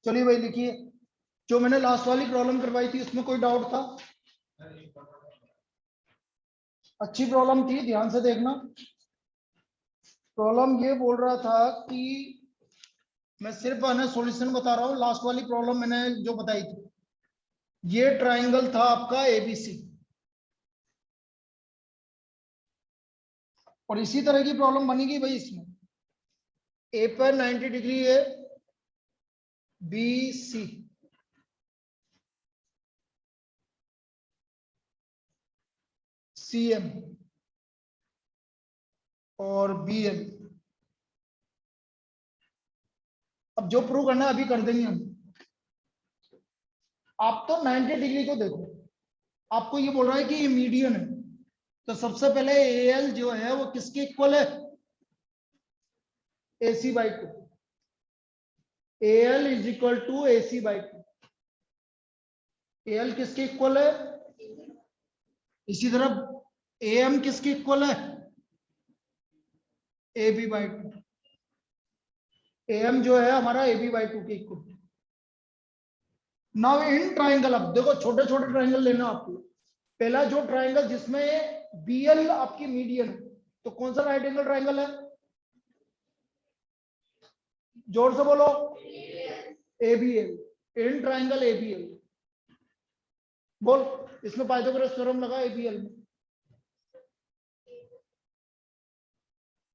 चलिए भाई लिखिए, जो मैंने लास्ट वाली प्रॉब्लम करवाई थी उसमें कोई डाउट था? अच्छी प्रॉब्लम थी, ध्यान से देखना। प्रॉब्लम ये बोल रहा था कि मैं सिर्फ है सॉल्यूशन बता रहा हूँ। लास्ट वाली प्रॉब्लम मैंने जो बताई थी, ये ट्राइंगल था आपका एबीसी, और इसी तरह की प्रॉब्लम बनेगी भाई इसमें। ए पर 90 डिग्री है, बी सी, सी एम और बी एम। अब जो प्रूव करना है अभी कर देंगे हम। आप तो 90 डिग्री को देखो, आपको ये बोल रहा है कि ये मीडियन है, तो सबसे पहले ए एल जो है वो किसके इक्वल है? A C by two. A L is equal to A C by two. A L किसके इक्वल है? इसी तरह ए एम किसके इक्वल है? A B by two. A M जो है हमारा ए बी बाई टू के इक्वल। नाउ इन ट्राइंगल, अब देखो छोटे छोटे ट्राइंगल लेना आपको। पहला जो ट्राइंगल जिसमें बी एल आपकी मीडियन है, तो कौन सा राइट एंगल ट्राइंगल है? जोर से बोलो। A B L. In triangle A B L. बोल, इसमें पाइथागोरस थ्योरम लगा ए बी एल में।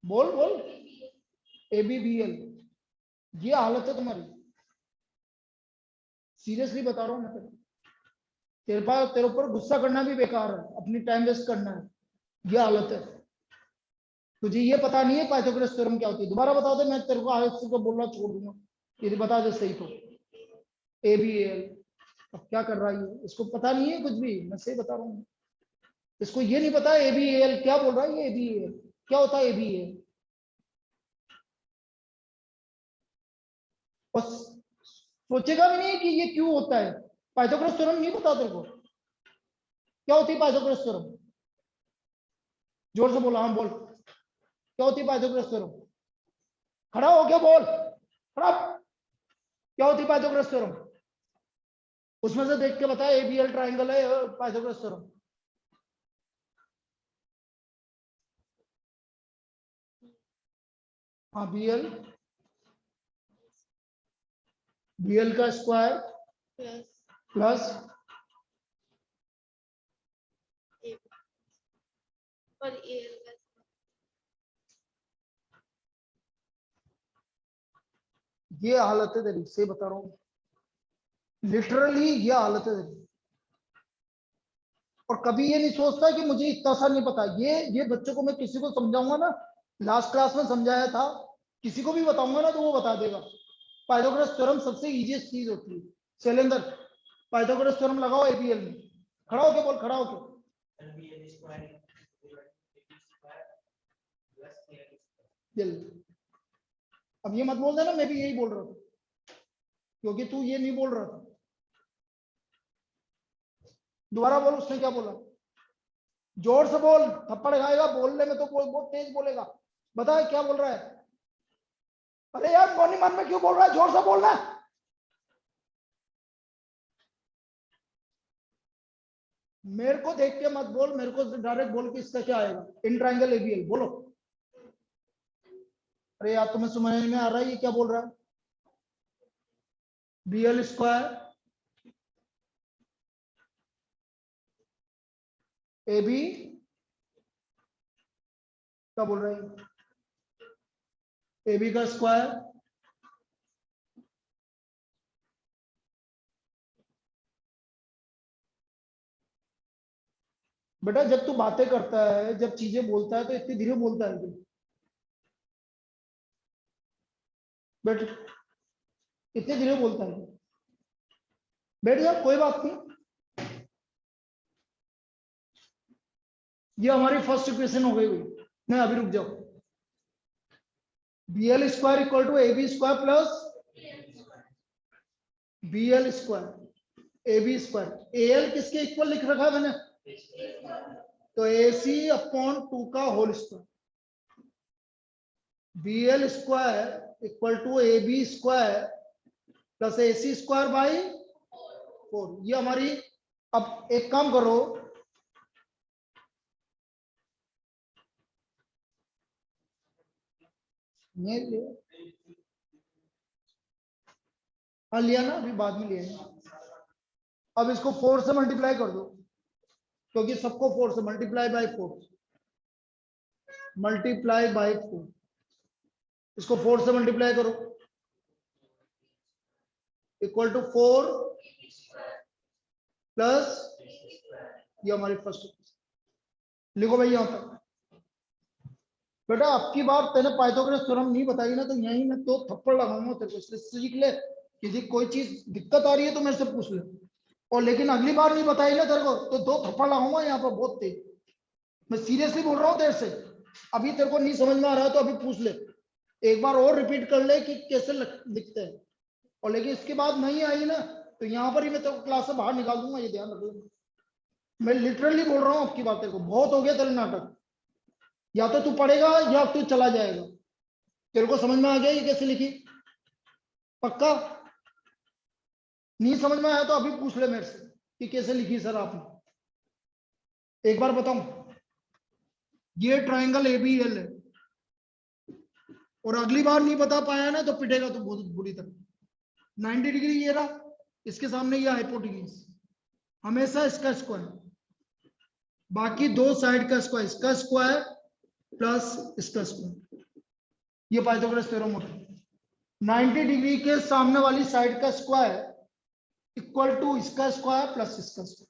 बोल बोल। A B B L. ये हालत है तुम्हारी, सीरियसली बता रहा हूं मैं तेरे पास, तेरे ऊपर गुस्सा करना भी बेकार है, अपनी टाइम वेस्ट करना है। ये हालत है। तुझे ये पता नहीं है पाइथागोरस थ्योरम क्या होती है? दोबारा बता दे, मैं तेरे को आगे से बोलना छोड़ दूंगा। यदि बता दे सही तो। A B L. अब क्या कर रहा है ये? इसको पता नहीं है कुछ भी, मैं सही बता रहा हूँ। इसको ये नहीं पता ए बी एल क्या बोल रहा है। ये ए बी एल क्या होता है? ए बी एल और सोचेगा भी नहीं कि ये क्यों होता है। पाइथागोरस थ्योरम नहीं पता तेरे को क्या होती है पाइथागोरस थ्योरम? जोर से बोला, हाँ बोल, क्या होती है पाइथागोरस थ्योरम? खड़ा हो गया बोल, खड़ा। क्या होती है पाइथागोरस थ्योरम? उसमें से देख के बता, ए बी एल ट्राइंगल है पाइथागोरस थ्योरम। हाँ बी एल का स्क्वायर प्लस ये हालत है तेरी, से बता रहा हूँ, लिटरली ये हालत है तेरी। और कभी ये नहीं सोचता कि मुझे इतना सा नहीं पता। ये बच्चों को मैं किसी को समझाऊंगा ना, लास्ट क्लास में समझाया था, किसी को भी बताऊंगा ना तो वो बता देगा। पाइथागोरस थ्योरम सबसे इजीएस्ट चीज होती है। शैलेंद्र, पाइथागोरस थ्योरम लगाओ एबीएल में। खड़ा होके बोल, खड़ा होके। अब ये मत बोल देना मैं भी यही बोल रहा था, क्योंकि तू ये नहीं बोल रहा था। दोबारा बोल, उसने क्या बोला? जोर से बोल, थप्पड़ खाएगा बोलने में तो बहुत तेज बोलेगा। बता क्या बोल रहा है? अरे यार मौनी मन में क्यों बोल रहा है? जोर से बोलना। मेरे को देख के मत बोल, मेरे को डायरेक्ट बोल कि इसका क्या आएगा। इन ट्राइंगल एबीएल बोलो। अरे यार तुम्हें समझ में आ रहा है ये क्या बोल रहा है? B L square A B क्या बोल रहा है? ए बी का स्क्वायर बेटा, जब तू बातें करता है, जब चीजें बोलता है तो इतनी धीरे बोलता है तू। बेट इतने धीरे बोलता है। बैठ जा, कोई बात नहीं। ये हमारी फर्स्ट इक्वेशन हो गई हुई। नहीं अभी रुक जाओ। B L square equal to A B square plus B L square A B square. A L किसके इक्वल लिख रखा है मैंने? तो ए सी अपॉन 2 का whole square. B L square equal to A B square plus AC square by 4, ये हमारी। अब एक काम करो, हाँ लिया ना, अभी बाद में लिया। अब इसको 4 से मल्टीप्लाई कर दो, क्योंकि सबको 4 से मल्टीप्लाई बाय 4, मल्टीप्लाई बाय 4, इसको 4 से मल्टीप्लाई करो, इक्वल टू 4 प्लस ये हमारी फर्स्ट। लिखो भाई यहां तक। बेटा आपकी बार तेने पाइथागोरस थ्योरम नहीं बताई ना, तो यहीं मैं तो थप्पड़ लगाऊंगा तेरे को, इसलिए सीख ले। किसी कोई चीज दिक्कत आ रही है तो मेरे से पूछ ले, और लेकिन अगली बार नहीं बताई ना तेरे को तो 2 थप्पड़ लगाऊंगा यहाँ पर बहुत तेज। मैं सीरियसली बोल रहा हूँ तेरे से। अभी तेरे को नहीं समझ में आ रहा है तो अभी पूछ ले, एक बार और रिपीट कर ले कि कैसे लिखते हैं, और लेकिन इसके बाद नहीं आई ना तो यहाँ पर ही मैं तेरे को क्लास से बाहर निकाल दूंगा, ये ध्यान रखो। मैं लिटरली बोल रहा हूँ आपकी बात, तेरे को बहुत हो गया तेरे नाटक। या तो तू पढ़ेगा या तू चला जाएगा। तेरे को समझ में आ गया ये कैसे लिखी? पक्का? नहीं समझ में आया तो अभी पूछ ले मेरे से कि कैसे लिखी सर आपने। एक बार बताऊं, ये ट्रायंगल ABL है, और अगली बार नहीं बता पाया ना तो पिटेगा तो बहुत बुरी तरह। 90 डिग्री ये रहा, इसके सामने ये हाइपोटेन्यूज, हमेशा इसका स्क्वायर, बाकी दो साइड का स्क्वायर, इसका स्क्वायर प्लस इसका स्क्वायर, ये पाइथागोरस थ्योरम होता है। 90 डिग्री के सामने वाली साइड का स्क्वायर इक्वल टू इसका स्क्वायर प्लस इसका स्क्वायर।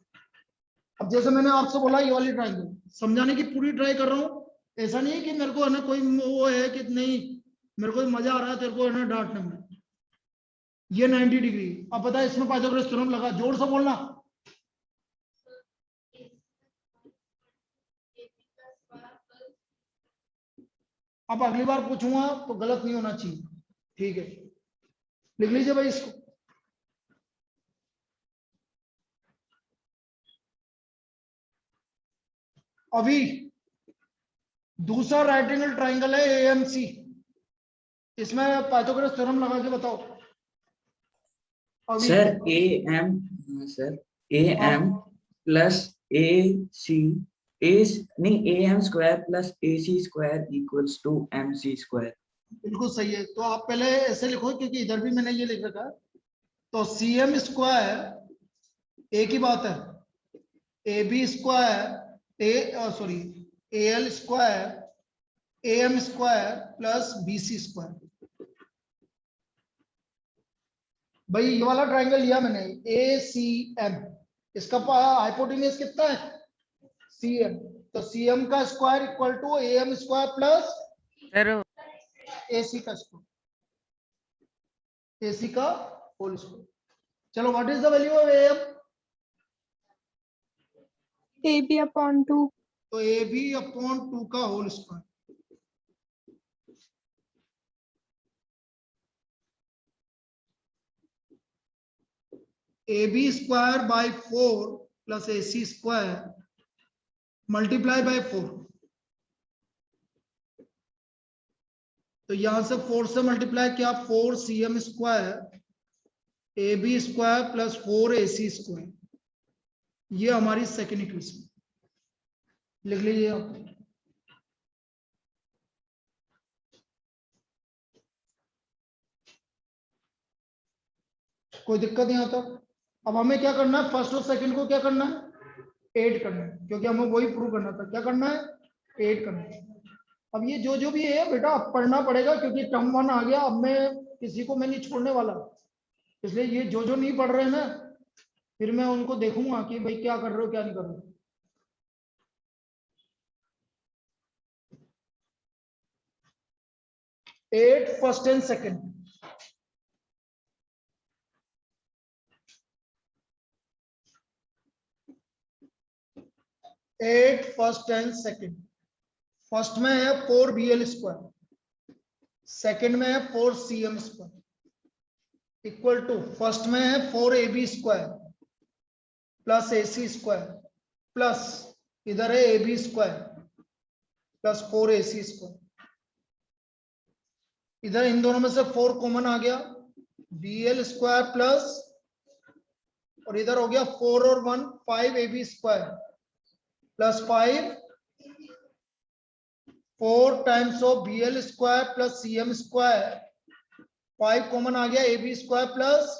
अब जैसे मैंने आपसे बोला ये वाली ट्रायंगल समझाने की पूरी ट्राई कर रहा हूँ, ऐसा नहीं है कि मेरे को है ना कोई वो है कि नहीं मेरे को मजा आ रहा है तेरे को है ना डांटने में। ये 90 डिग्री, अब बता इसमें पाइथागोरस थ्योरम लगा, जोर से बोलना। अब अगली बार पूछूंगा तो गलत नहीं होना चाहिए, ठीक है? लिख लीजिए भाई इसको। अभी दूसरा राइट एंगल ट्राइंगल है AMC, इसमें पाइथागोरस थ्योरम लगा के बताओ अभी। Sir sir AM plus AC नहीं AM square plus AC square equals to MC square. बिल्कुल सही है, तो आप पहले ऐसे लिखो क्योंकि इधर भी मैंने ये लिख रखा है। तो CM स्क्वायर एक ही बात है, AB square sorry AL square AM square plus BC square. भाई ये वाला ट्रायंगल लिया मैंने ACM, इसका हाइपोटेन्यूज कितना है CM, तो CM का square equal to AM square plus AC का स्क्वायर, AC का होल स्क्वायर। चलो what is the value of AM? AB upon 2। तो AB अपॉन 2 का whole square, AB square by 4 plus AC square multiply by 4। तो यहां से 4 से multiply किया, 4 CM square AB square plus 4 AC square, ये हमारी सेकेंड इक्वेशन। लिख लीजिए आप। कोई दिक्कत नहीं आता। अब हमें क्या करना है, फर्स्ट और सेकंड को क्या करना है, ऐड करना है, क्योंकि हमें वही प्रूव करना था। क्या करना है, ऐड करना है। अब ये जो भी है बेटा अब पढ़ना पड़ेगा, क्योंकि टर्म 1 आ गया, अब मैं किसी को मैं नहीं छोड़ने वाला, इसलिए ये जो नहीं पढ़ रहे हैं ना फिर मैं उनको देखूंगा कि भाई क्या कर रहे हो क्या नहीं कर रहे हो। At first and second, at first and second. First में है 4 BL स्क्वायर, सेकंड में है 4 CM square equal to, first में है 4 AB square plus AC square plus इधर है AB square plus 4 AC square. इधर इन दोनों में से 4 कॉमन आ गया, BL स्क्वायर प्लस, और इधर हो गया 4 और 1 5 AB square plus 5 4 times of BL square plus CM square, 5 common आ गया AB स्क्वायर प्लस,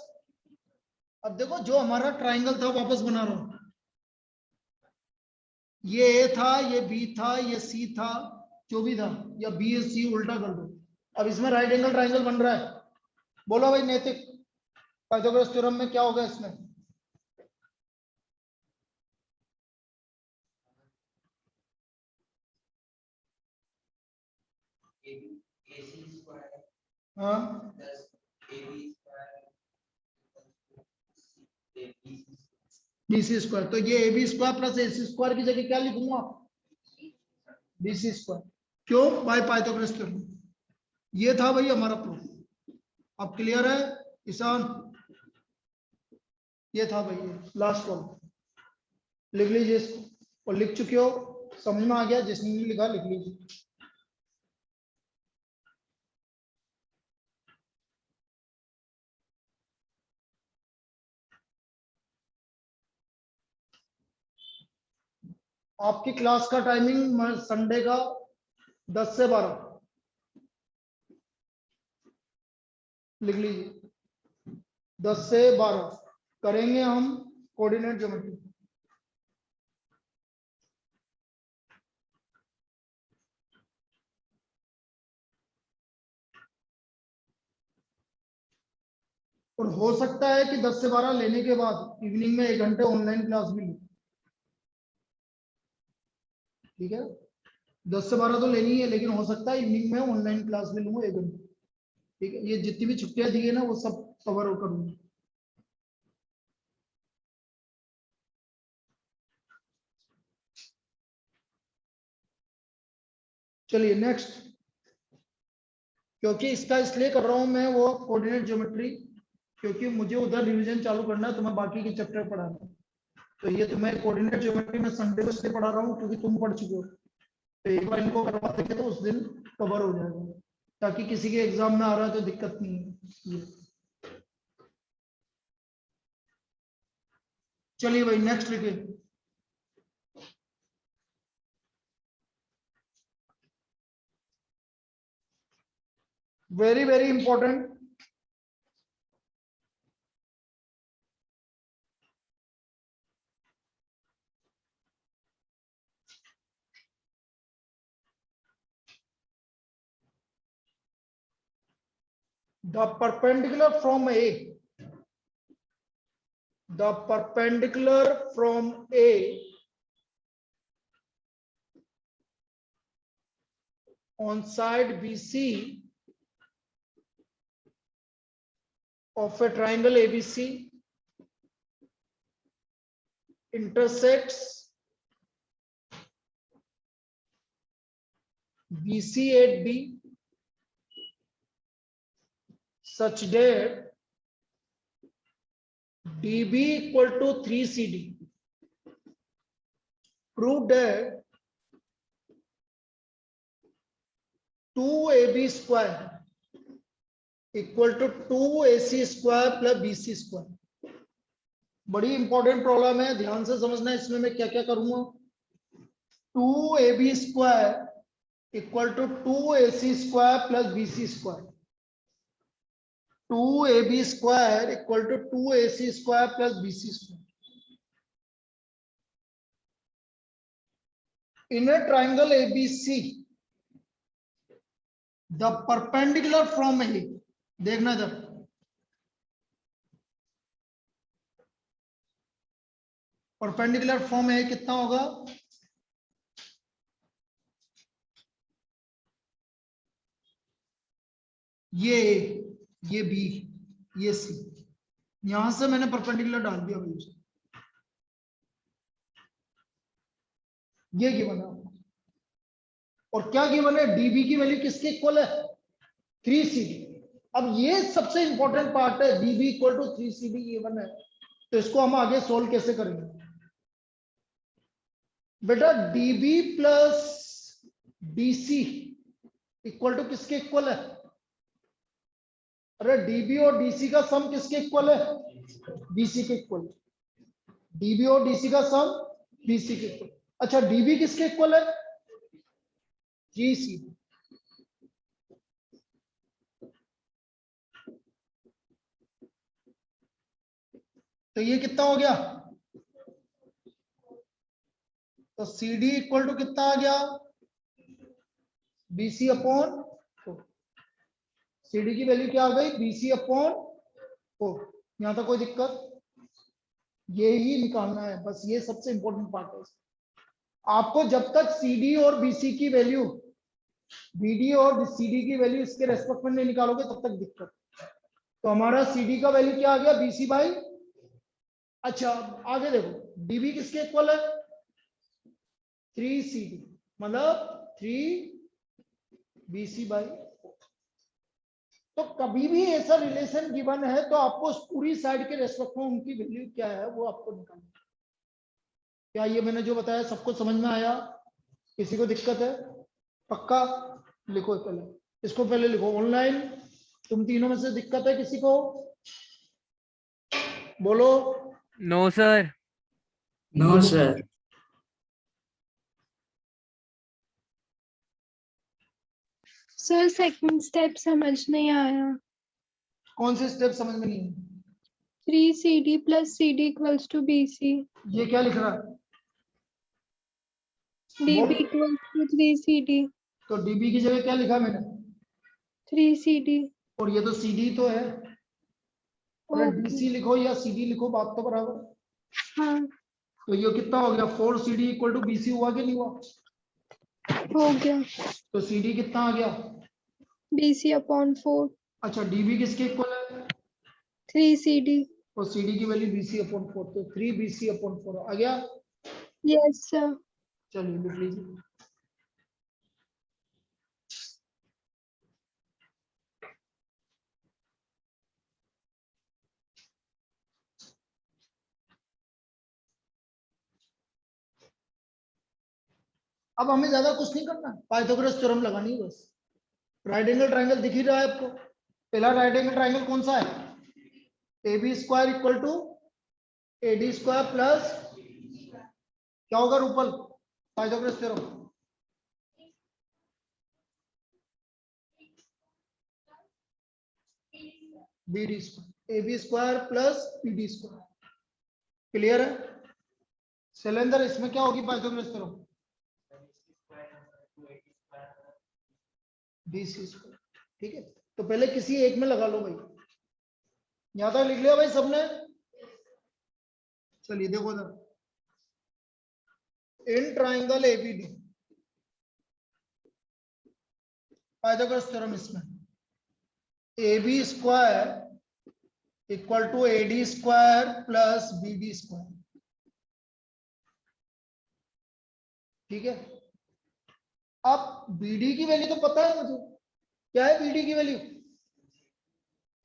अब देखो जो हमारा ट्राइंगल था वापस बना रहा हूं, ये A था, ये B था, ये C था, जो भी था, या B या C उल्टा कर दो। अब इसमें राइट एंगल ट्राइंगल बन रहा है। बोलो भाई नैतिक, पाइथागोरस थ्योरम में क्या होगा इसमें? हाँ BC स्क्वायर, तो ये AB square plus AC square की जगह क्या लिखूंगा? BC square. क्यों? By Pythagoras theorem. ये था भाई हमारा प्रूफ। अब क्लियर है ईशान? ये था भाई, ये लास्ट वन, लिख लीजिए इसको, और लिख चुके हो, समझ में आ गया, जिसने नहीं लिखा लिख लीजिए। आपकी क्लास का टाइमिंग संडे का 10 से 12, लिख लीजिए 10 से 12 करेंगे हम कोऑर्डिनेट ज्योमेट्री। और हो सकता है कि 10 से 12 लेने के बाद इवनिंग में 1 घंटे ऑनलाइन क्लास भी लूं, ठीक है? 10 से 12 तो लेनी है, लेकिन हो सकता है इवनिंग में ऑनलाइन क्लास भी लूंगा 1 घंटे, ठीक है? ये जितनी भी छुट्टियां दी है ना वो सब कवर करूंगा। चलिए नेक्स्ट, क्योंकि इसका इसलिए कर रहा हूं मैं वो कोऑर्डिनेट ज्योमेट्री, क्योंकि मुझे उधर रिवीजन चालू करना है, तुम्हें बाकी के चैप्टर पढ़ाना है। तो ये तुम्हें कोऑर्डिनेट ज्योमेट्री में संडे को इसलिए पढ़ा रहा हूँ क्योंकि तुम पढ़ चुके हो, तो एक बार इनको करवा देंगे तो उस दिन कवर हो जाएगा, ताकि किसी के एग्जाम में आ रहा है तो दिक्कत नहीं है। चलिए भाई नेक्स्ट लिखिए। Very important, the perpendicular from A, the perpendicular from A on side BC of a triangle ABC intersects BC at D such that DB equal to 3CD. Prove that 2AB square equal to 2AC square plus BC square. बड़ी important problem है, ध्यान से समझना है। इसमें मैं क्या क्या करूंगा? 2AB square equal to 2AC square plus BC square, 2AB square equal to 2AC square plus BC square. In a triangle ABC, the perpendicular from A, देखना इधर, परपेंडिकुलर फ्रॉम ए कितना होगा? ये बी, ये सी, यहां से मैंने परपेंडिकुलर डाल दिया भाई, ये गिवन है। और क्या गिवन है? डीबी की वैल्यू किसके इक्वल है? 3CD। अब ये सबसे इंपॉर्टेंट पार्ट है, DB equal to 3CD given है, तो इसको हम आगे सोल्व कैसे करेंगे? बेटा DB plus DC equal to किसके इक्वल है? अरे डीबी और डीसी का सम किसके इक्वल है? बीसी के इक्वल। डीबी और डीसी का सम बीसी के इक्वल। अच्छा डीबी किसके इक्वल है? जीसी। तो ये कितना हो गया? तो सी डी इक्वल टू कितना आ गया? बीसी अपॉन सी डी की वैल्यू क्या आ गई? बीसी अपॉन यहां तक कोई दिक्कत? ये ही निकालना है बस, ये सबसे इंपॉर्टेंट पार्ट है। आपको जब तक सी डी और बीसी की वैल्यू, बीडी और सी डी की वैल्यू इसके रेस्पेक्ट में नहीं निकालोगे तब तक दिक्कत। तो हमारा सी डी का वैल्यू क्या आ गया? बीसी बाई, अच्छा आगे देखो डीबी किसके इक्वल है? 3CD, मतलब 3BC बाई। तो कभी भी ऐसा रिलेशन गिवन है तो आपको उस पूरी साइड के रेस्पेक्ट में उनकी वैल्यू क्या है वो आपको निकालना है। क्या ये मैंने जो बताया सबको समझ में आया? किसी को दिक्कत है? पक्का? लिखो पहले इसको, पहले लिखो ऑनलाइन। तुम तीनों में से दिक्कत है किसी को? बोलो। No sir. No sir. Sir second step समझ नहीं आया। कौन से स्टेप समझ में नहीं है? 3CD plus CD equals to BC. ये क्या लिख रहा है? DB बोल। equals to 3CD. तो डीबी की जगह क्या लिखा मैंने? 3CD. और ये तो सीडी तो है। अरे Okay. डीसी लिखो या सीडी लिखो, बात तो बराबर। हाँ, तो ये कितना हो गया? 4CD इक्वल टू बीसी हुआ कि नहीं हुआ? हो गया। तो सीडी कितना आ गया? BC upon 4. अच्छा डीबी किसके इक्वल है? 3CD. और सीडी की वैल्यू बीसी अपॉन 4, तो 3BC अपॉन 4 आ गया। Yes sir. चलिए लिख लीजिए। अब हमें ज्यादा कुछ नहीं करना, पाइथागोरस थ्योरम लगानी है बस। राइट एंगल ट्राइंगल दिख ही रहा है आपको। पहला राइट एंगल ट्राइंगल कौन सा है? A B square equal to AD square plus क्या होगा Rupal? Pythagoras theorem. BD square, AB square plus PD square. Clear है? सिलेंडर इसमें क्या होगी पाइथागोरस थ्योरम? BC square. ठीक है, तो पहले किसी एक में लगा लो भाई। यहां तक लिख लिया भाई सबने? चलिए देखो ना, in triangle ABD Pythagoras theorem इसमें AB square equal to AD square plus BD square. ठीक है, अब BD की वैल्यू तो पता है मुझे, क्या है BD की वैल्यू?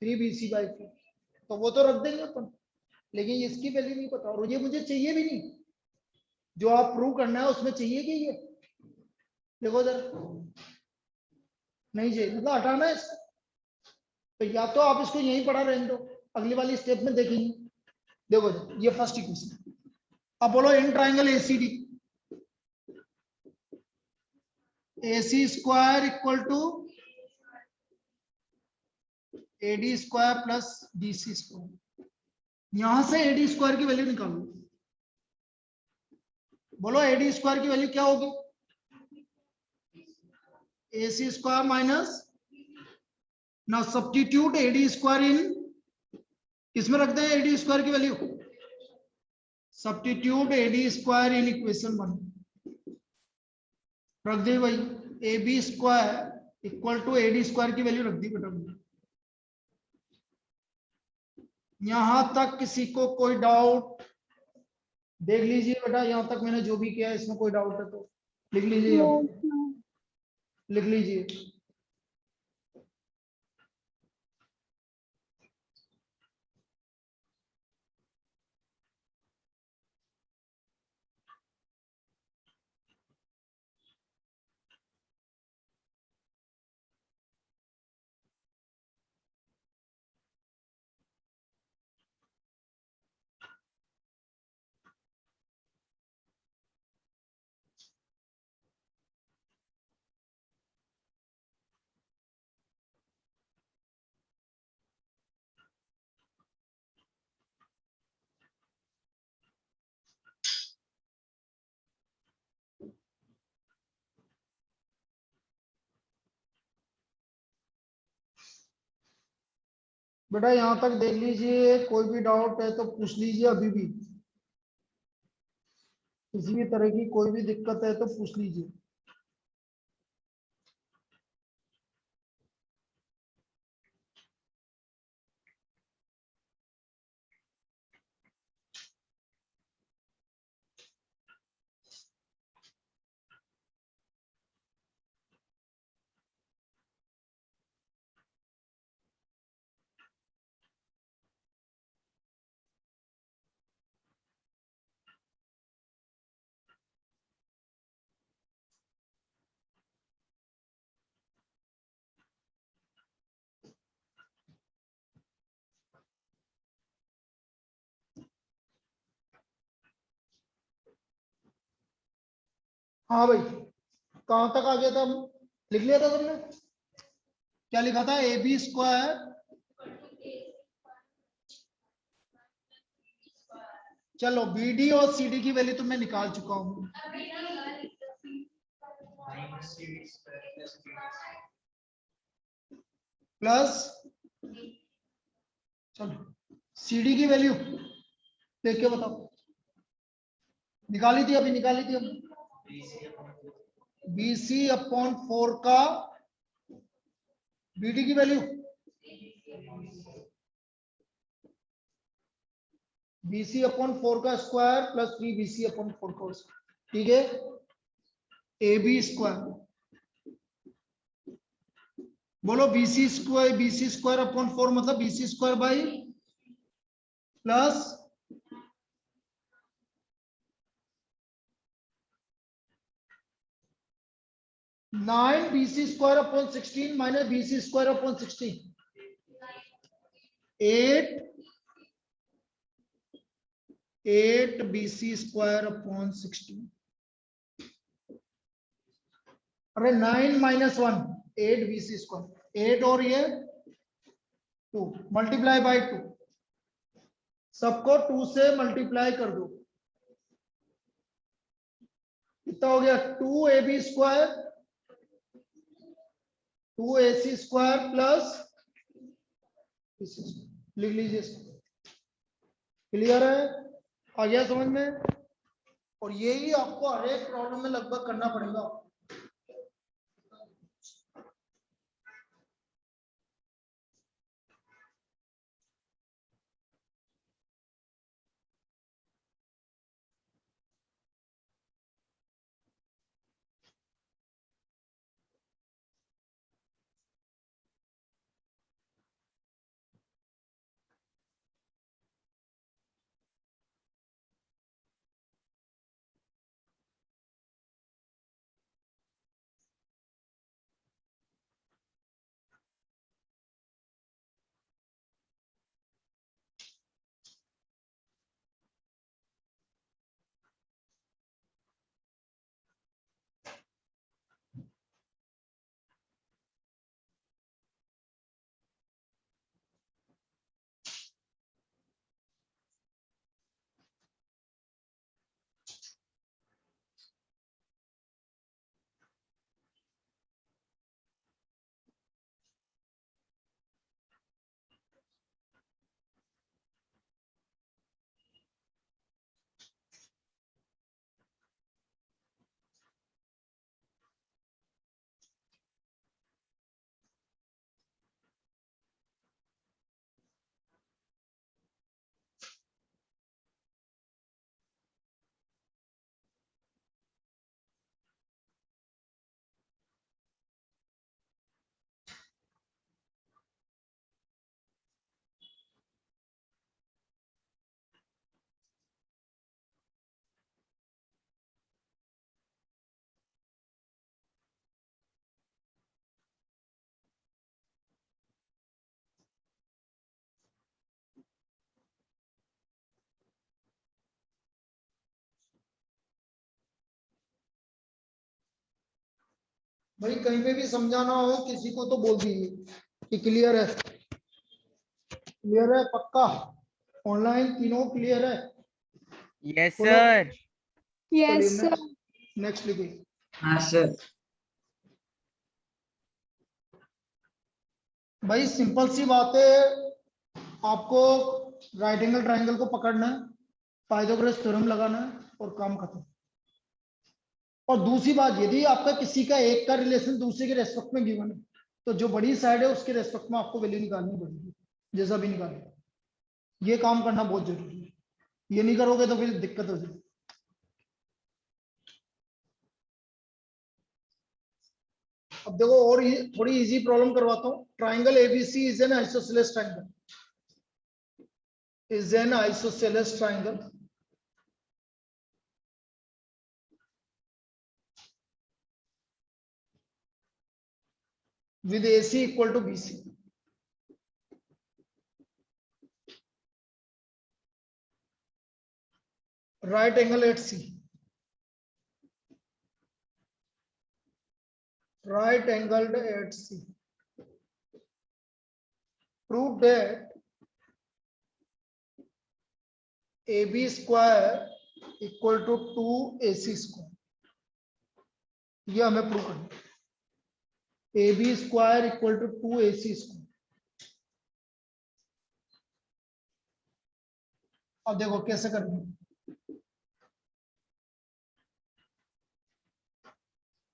3BC/4, तो वो तो रख देंगे अपन, लेकिन इसकी वैल्यू नहीं पता और ये मुझे चाहिए भी नहीं। जो आप प्रूव करना है उसमें चाहिए कि ये देखो इधर नहीं चाहिए, मतलब हटाना है इसको। तो या तो आप इसको यहीं पढ़ा रहने दो, अगली वाली स्टेप में देखेंगे। देखो ये फर्स्ट इक्वेशन। अब बोलो in triangle ACD, AC square equal to AD square plus BC square. यहां से AD स्क्वायर की वैल्यू निकालो। बोलो AD स्क्वायर की वैल्यू क्या होगी? AC स्क्वायर माइनस, ना सब्स्टिट्यूट AD स्क्वायर इन, किसमें रखते हैं AD स्क्वायर की value? Substitute AD square in equation 1, रख दी भाई। AB square equal to AD square की वैल्यू रख दी बेटा। यहां तक किसी को कोई डाउट? देख लीजिए बेटा, यहां तक मैंने जो भी किया है इसमें कोई डाउट है तो लिख लीजिए, No आप sir. लिख लीजिए। बेटा यहाँ तक देख लीजिए, कोई भी डाउट है तो पूछ लीजिए अभी भी, किसी भी तरह की कोई भी दिक्कत है तो पूछ लीजिए। हाँ भाई, कहाँ तक आ गया था? लिख लिया था तुमने? क्या लिखा था? ए बी स्क्वायर, चलो बी डी और सी डी की वैल्यू तो मैं निकाल चुका हूँ। प्लस, चलो सी डी की वैल्यू देख के बताओ। निकाली थी, अभी निकाली थी हमने। बी सी अपॉन 4 का बी डी की वैल्यू, बी सी अपॉन 4 का square plus 3 B C upon 4 का स्क्वायर, ठीक है। ए बी स्क्वायर, बोलो बी सी स्क्वायर अपॉन 4 मतलब B C square by plus 9 B C square upon 16 minus B C square upon 16, 8 B C square upon 16। अरे 9 minus 1 8 B C square, 8 और ये 2 multiply by 2, सबको 2 से multiply कर दो, कितना हो गया? 2 A B square 2 A C square plus, लिख लीजिए इसको। क्लियर है? आ गया समझ में? और यही आपको हर एक प्रॉब्लम में लगभग करना पड़ेगा। भाई कहीं पे भी समझाना हो किसी को तो बोल दीजिए कि क्लियर है। क्लियर है पक्का? ऑनलाइन तीनों क्लियर है? यस बोलो। सर। चलिए Yes, sir. नेक्स्ट लिखिए। हाँ सर। भाई सिंपल सी बात है, आपको राइट एंगल ट्राइंगल को पकड़ना है, पाइथागोरस थ्योरम लगाना है और काम खत्म। और दूसरी बात, यदि आपका किसी का एक का रिलेशन दूसरे के रेस्पेक्ट में गिवन है, तो जो बड़ी साइड है उसके रेस्पेक्ट में आपको वैल्यू निकालनी पड़ेगी, जैसा भी निकाले। ये काम करना बहुत जरूरी है, ये नहीं करोगे तो फिर दिक्कत हो जाएगी। अब देखो और थोड़ी इजी प्रॉब्लम करवाता हूँ। Triangle ABC is an isosceles triangle, is an isosceles triangle with AC equal to BC. Right angle at C. Right angled at C. Prove that AB square equal to 2AC square. ये हमें prove करना है। AB square equal to 2AC square. अब देखो कैसे करना है।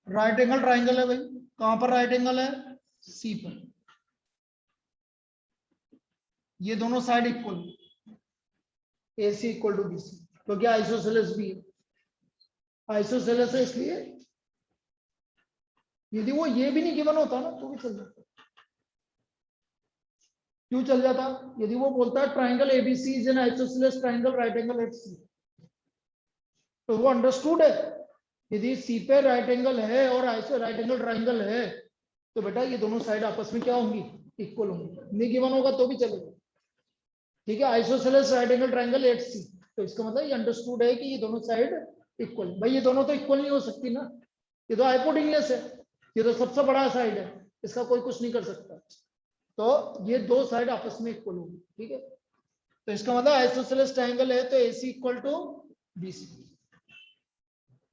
Right angle triangle है भाई, कहां पर राइट एंगल है? सी पर। ये दोनों साइड इक्वल, AC इक्वल टू BC, क्योंकि आइसोसेलेस भी है। आइसोसेलेस है इसलिए, यदि वो ये भी नहीं गिवन होता ना तो भी चल जाता। क्यों चल जाता? यदि वो बोलता है triangle ABC is an isosceles triangle right angle at C, तो वो अंडरस्टूड है। यदि सी पे राइट एंगल है और राइट एंगल ट्राइंगल है, तो बेटा ये दोनों साइड आपस में क्या होंगी? इक्वल होंगी। नहीं गिवन होगा तो भी चलेगा, ठीक है। Isosceles right angle triangle at C, तो इसका मतलब ये अंडरस्टूड है कि ये दोनों साइड इक्वल है। भाई ये दोनों तो इक्वल नहीं हो सकती ना, ये तो हाइपोटेन्यूस है, ये तो सबसे बड़ा साइड है, इसका कोई कुछ नहीं कर सकता। तो ये दो साइड आपस में इक्वल होगी, ठीक है। तो इसका मतलब आइसोसेलेस ट्रायंगल है तो AC इक्वल टू BC।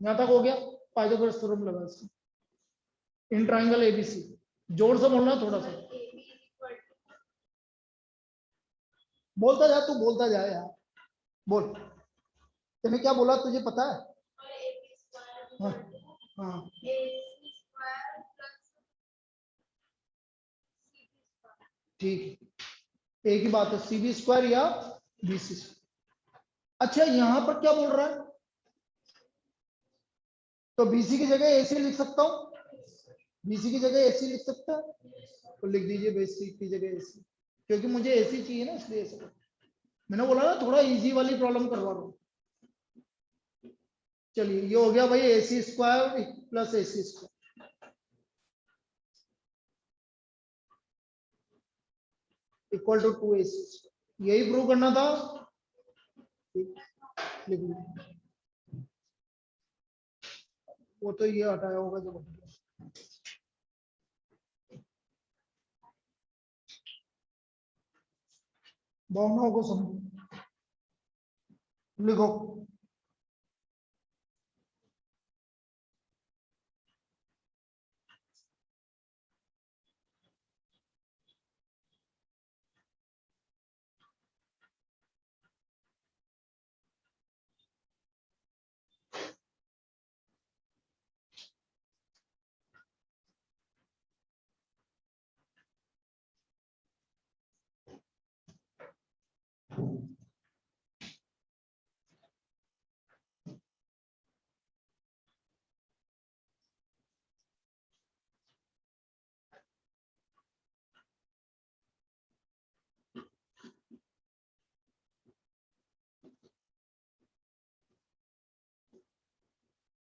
यहां तक हो गया, पाइथागोरस थ्योरम लगा इसका। इन ट्रायंगल ABC, जोर से बोलना थोड़ा सा, बोलता जा, तू बोलता जा यार, बोल। तूने क्या बोला, तुझे पता है? हाँ, हाँ। ठीक है, एक ही बात है, CB स्क्वायर या BC स्क्वायर। अच्छा यहां पर क्या बोल रहा है? तो BC की जगह AC लिख सकता हूं, BC की जगह AC लिख सकता है, तो लिख दीजिए BC की जगह AC, क्योंकि मुझे AC चाहिए ना, इसलिए ऐसा कर। मैंने बोला ना थोड़ा इजी वाली प्रॉब्लम करवा रहा हूं। चलिए ये हो गया भाई, AC square plus AC square equal to 2AC square, यही प्रूव करना था। लिख लीजिए, वो तो ये हटाया होगा जो बन गया। भावनाओं को समझो, लिखो।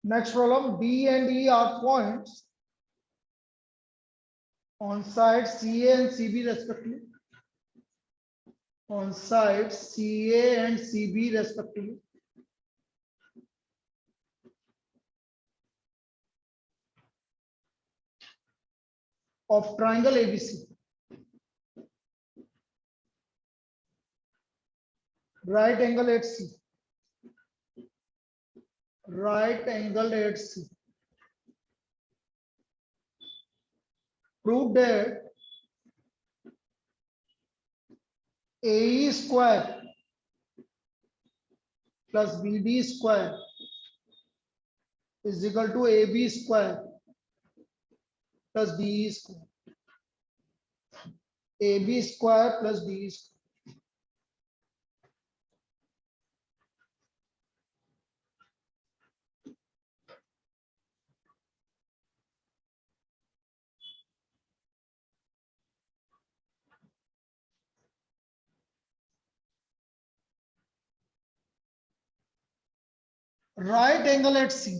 Next problem, D and E are points on sides CA and CB respectively. On sides CA and CB respectively. Of triangle ABC. Right angle at C. Right angle at C. Prove that A square plus B D square is equal to A B square plus D square, A B square plus D square. right angle at C,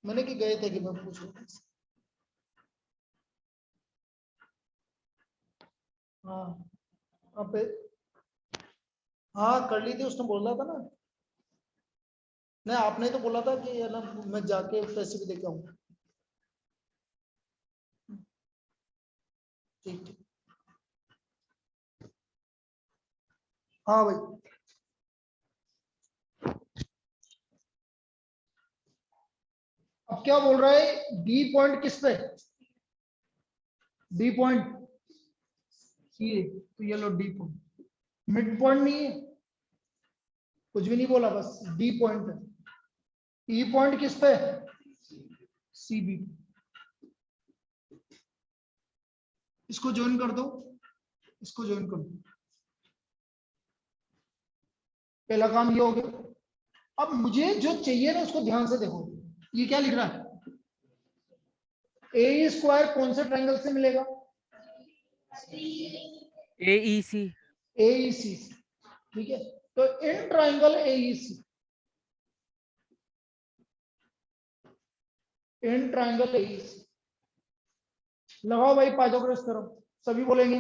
मैंने कि गए थे कि मैं पूछ रहा था। हाँ अब हाँ कर ली थी, उसने बोला था ना। नहीं आपने तो बोला था कि है ना मैं जाके पैसे भी देके आऊंगा। ठीक ठीक हाँ भाई। अब क्या बोल रहा है, डी पॉइंट किस पे, डी पॉइंट ये, तो ये लो डी पॉइंट, मिड पॉइंट नहीं है, कुछ भी नहीं बोला, बस डी पॉइंट है। ई पॉइंट किस पे, सी बी। इसको ज्वाइन कर दो, इसको ज्वाइन कर दो, पहला काम ये हो गया। अब मुझे जो चाहिए ना उसको ध्यान से देखो, ये क्या लिख रहा है, ए स्क्वायर कौन से ट्रायंगल से मिलेगा, AEC. एईसी, ठीक है। तो in triangle AEC, in triangle AEC लगाओ भाई, पाइथागोरस थ्योरम सभी बोलेंगे।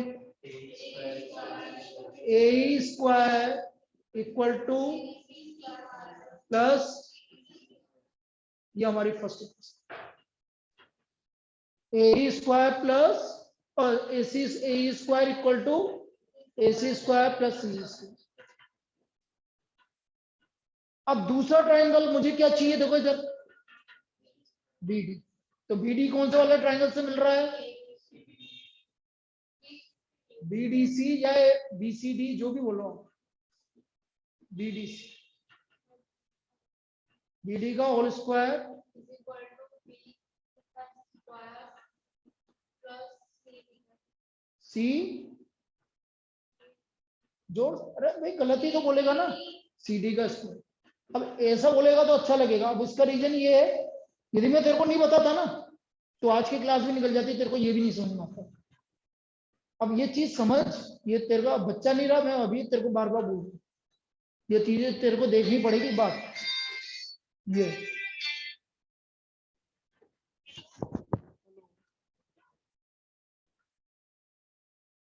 A square equal to plus, ये हमारी फर्स्ट, ए स्क्वायर प्लस और AC, A square equal to AC square plus C square. अब दूसरा ट्रायंगल मुझे क्या चाहिए, देखो इधर बीडी, तो बीडी कौन से वाले ट्रायंगल से मिल रहा है, बीडीसी या बीसीडी जो भी बोलो, बीडीसी, बीडी का होल स्क्वायर सी जोड़, अरे भाई गलत ही तो बोलेगा ना, सीडी का स्क्वायर। अब ऐसा बोलेगा तो अच्छा लगेगा। अब इसका रीजन ये है, यदि मैं तेरे को नहीं बताता ना तो आज की क्लास भी निकल जाती, तेरे को ये भी नहीं समझ में आता। अब ये चीज समझ, ये तेरे का बच्चा नहीं रहा, मैं अभी तेरे को बार बार बोल रहा हूं, ये चीजें तेरे को देखनी पड़ेगी। बात ये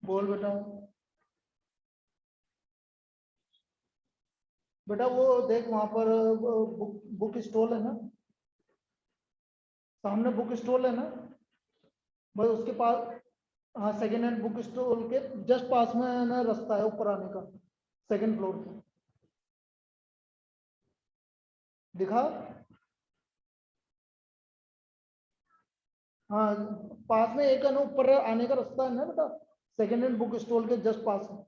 बोल बेटा, बेटा वो देख वहां पर बुक स्टॉल है ना, सामने बुक स्टॉल है ना, बस उसके पास, हाँ सेकेंड हैंड बुक स्टॉल के जस्ट पास में है ना रास्ता है ऊपर आने का, सेकंड फ्लोर पे दिखा। हाँ पास में एक है ना, ऊपर आने का रास्ता है ना बेटा, सेकेंड हैंड बुक स्टॉल के जस्ट पास में।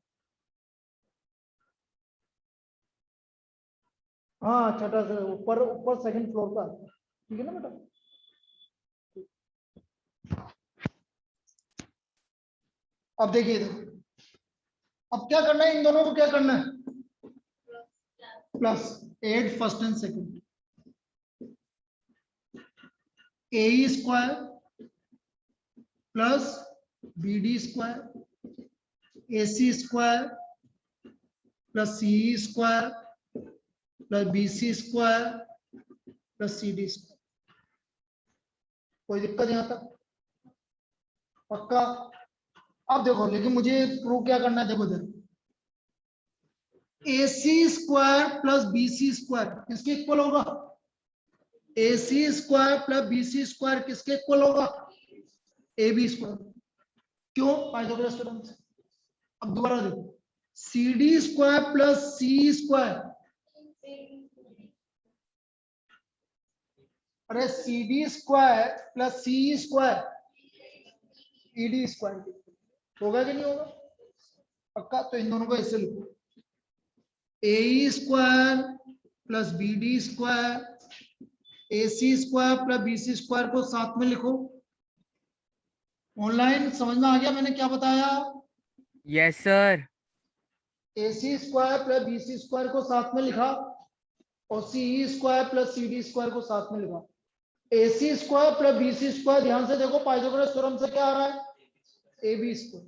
हाँ छठा से ऊपर, ऊपर सेकंड फ्लोर का, ठीक है ना बेटा। अब देखिए इधर, अब क्या करना है, इन दोनों को क्या करना है, plus add first and second, A square plus B D square, A C square plus C square plus B C square plus C D square. कोई दिक्कत यहाँ तक, पक्का। अब देखो, लेकिन मुझे प्रूव क्या करना है, देखो इधर, A C square plus B C square किसके इक्वल होगा, A C square plus B C square किसके इक्वल होगा, ए बी स्क्वायर। क्यों, पाइथागोरस थ्योरम से। अब दोबारा देखो, CD square plus C square, अरे CD square plus C square ED square होगा कि नहीं होगा? पक्का? तो इन दोनों को ऐसे लिखो, A square plus B D square, AC square plus BC square को साथ में लिखो। ऑनलाइन समझ में आ गया मैंने क्या बताया? Yes sir. AC square plus BC square को साथ में लिखा और CE square plus CD square को साथ में लिखा। AC square plus BC square, ध्यान से देखो पाइथागोरस थ्योरम से क्या आ रहा है? AB square.